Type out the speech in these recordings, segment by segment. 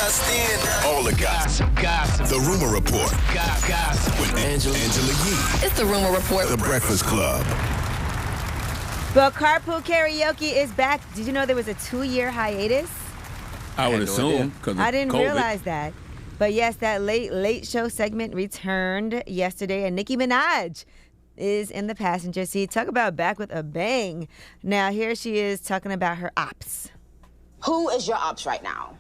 just in. All the gossip. The Rumor Report. Gossip. With Angela Yee. It's the Rumor Report. The Breakfast Club. But carpool karaoke is back. Did you know there was a 2-year hiatus? I would assume. I didn't COVID. realize that. But yes, that late show segment returned yesterday, and Nicki Minaj is in the passenger seat. Talk about back with a bang. Now here she is talking about her ops. Who is your ops right now?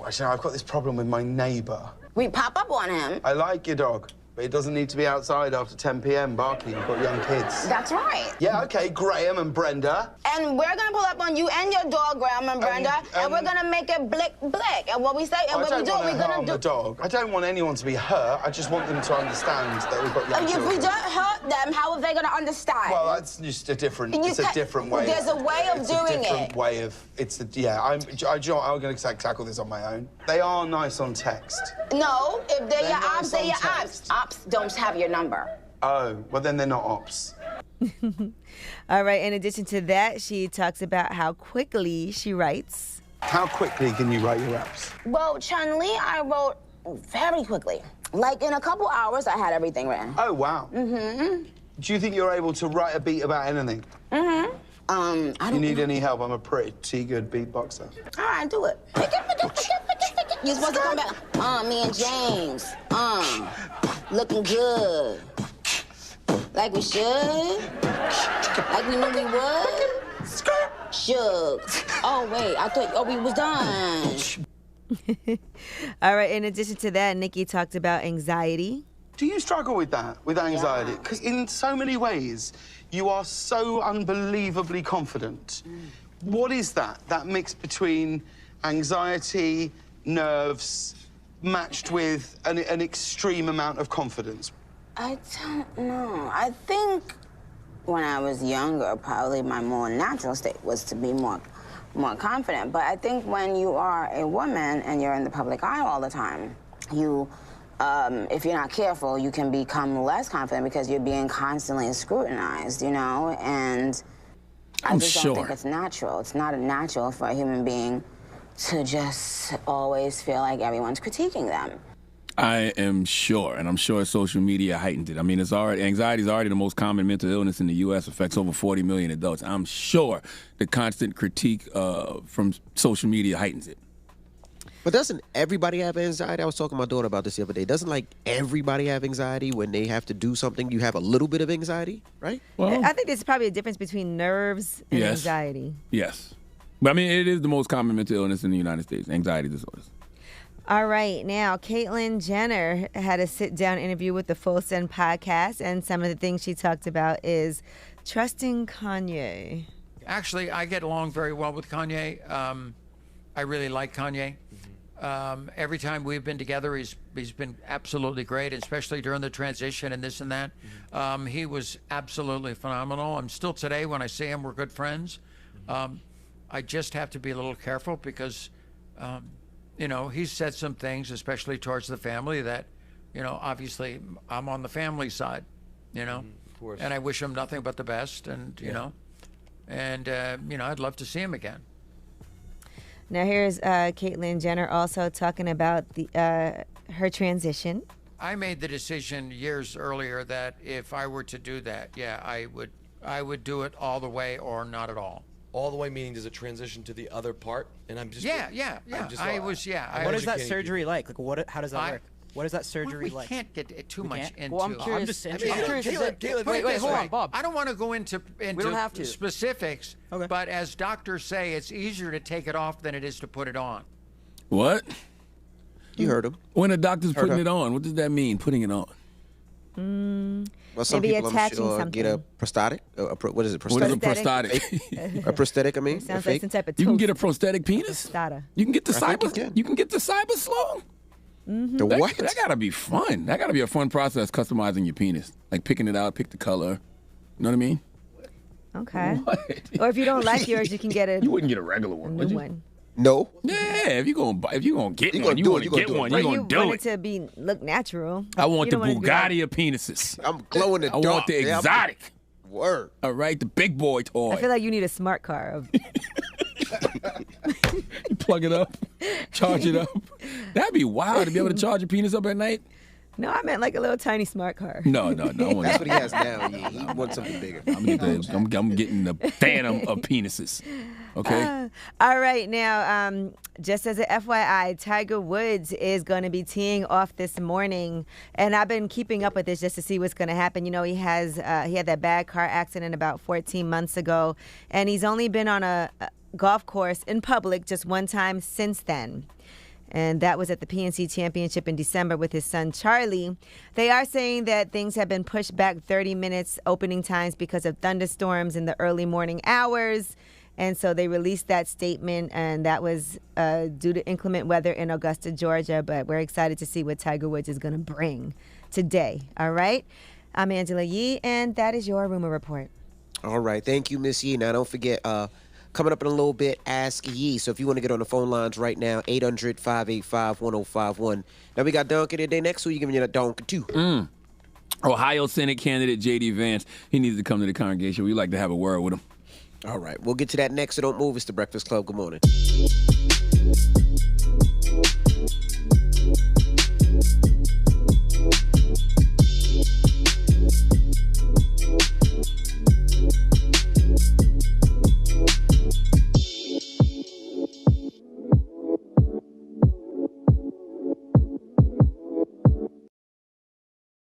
Actually, I've got this problem with my neighbour. We pop up on him. I like your dog, but it doesn't need to be outside after 10 p.m. barking. You've got young kids. That's right. Yeah, okay, Graham and Brenda. And we're gonna pull up on you and your dog, Graham and Brenda, and we're gonna make it blick. And what we say and what we do, we're gonna do. The dog. I don't want anyone to be hurt. I just want them to understand that we've got young children. If we don't hurt them, how are they gonna understand? Well, that's just a different. It's a different way. There's a way of doing it. It's a different way of. It's a. Yeah. I'm going to tackle this on my own. They are nice on text. No, if they're your ops, nice they're on your text. ops. Ops don't have your number. Oh, well then they're not ops. All right, in addition to that, she talks about how quickly she writes. How quickly can you write your raps? Well, Chun-Li, I wrote very quickly. Like in a couple hours, I had everything written. Oh, wow. Mm-hmm. Do you think you're able to write a beat about anything? Mm-hmm. I don't You need any help? I'm a pretty good beatboxer. All right, do it. Pick it. You're supposed to come back. Me and James. Looking good. Like we should. Like we knew we would. Shook. Oh, wait, I thought we was done. All right, in addition to that, Nicki talked about anxiety. Do you struggle with that, with anxiety? Because in so many ways, you are so unbelievably confident. What is that mix between anxiety, nerves, matched with an extreme amount of confidence? I don't know. I think when I was younger, probably my more natural state was to be more confident. But I think when you are a woman and you're in the public eye all the time, you, if you're not careful, you can become less confident because you're being constantly scrutinized, you know? And I just don't think it's natural. It's not natural for a human being to just always feel like everyone's critiquing them. I am sure, and I'm sure social media heightened it. I mean, anxiety is already the most common mental illness in the U.S., affects over 40 million adults. I'm sure the constant critique from social media heightens it. But doesn't everybody have anxiety? I was talking to my daughter about this the other day. Doesn't, like, everybody have anxiety when they have to do something? You have a little bit of anxiety, right? Well, I think there's probably a difference between nerves and anxiety. Yes. But, I mean, it is the most common mental illness in the United States, anxiety disorders. All right, now, Caitlyn Jenner had a sit-down interview with the Full Send podcast, and some of the things she talked about is trusting Kanye. Actually, I get along very well with Kanye. I really like Kanye. Every time we've been together, he's been absolutely great, especially during the transition and this and that. He was absolutely phenomenal. I'm still today, when I see him, we're good friends. I just have to be a little careful because... you know, he's said some things, especially towards the family, that, you know, obviously I'm on the family side, you know, of course. And I wish him nothing but the best, and, you know, and, you know, I'd love to see him again. Now, here's Caitlyn Jenner also talking about her transition. I made the decision years earlier that if I were to do that, I would do it all the way or not at all. All the way meaning does it transition to the other part? And I'm just What is that surgery like? Like how does that work? What is that surgery like? We can't get too much into. Well, I'm curious. Wait, hold on, Bob. I don't want to go into we don't have to. specifics, but as doctors say, it's easier to take it off than it is to put it on. What? You heard him. When a doctor's putting it on, what does that mean, putting it on? Well, some Maybe people, I'm sure, get a prosthetic. What is it? What is a prosthetic? A prosthetic, I mean. Sounds like some type of toast. You can get a prosthetic penis? Prostata. You can get the cyber. You can get the cyber slow. The what? That gotta be fun. That gotta be a fun process, customizing your penis, like picking it out, pick the color. You know what I mean? Okay. What? Or if you don't like yours, you can get a. You wouldn't get a regular one, would you? One. No. Yeah, if you gonna get one, you want to get one. You gonna do want it to look natural. I want the Bugatti of penises. I'm glowing the dark. I want the exotic. Word. All right, the big boy toy. I feel like you need a smart car. You plug it up, charge it up. That'd be wild to be able to charge your penis up at night. No, I meant like a little tiny smart car. No. That's what he has now. Yeah, he wants something bigger. I'm getting the phantom of penises. Okay. All right, now, just as an FYI, Tiger Woods is going to be teeing off this morning, and I've been keeping up with this just to see what's going to happen. You know, he had that bad car accident about 14 months ago, and he's only been on a golf course in public just one time since then. And that was at the PNC Championship in December with his son, Charlie. They are saying that things have been pushed back 30 minutes opening times because of thunderstorms in the early morning hours. And so they released that statement, and that was due to inclement weather in Augusta, Georgia. But we're excited to see what Tiger Woods is going to bring today. All right? I'm Angela Yee, and that is your Rumor Report. All right. Thank you, Miss Yee. Now, don't forget, coming up in a little bit, Ask Yee. So if you want to get on the phone lines right now, 800-585-1051. Now we got Duncan today next. Who you giving you that Duncan to? Ohio Senate candidate J.D. Vance. He needs to come to the congregation. We'd like to have a word with him. All right. We'll get to that next, so don't move. It's The Breakfast Club. Good morning.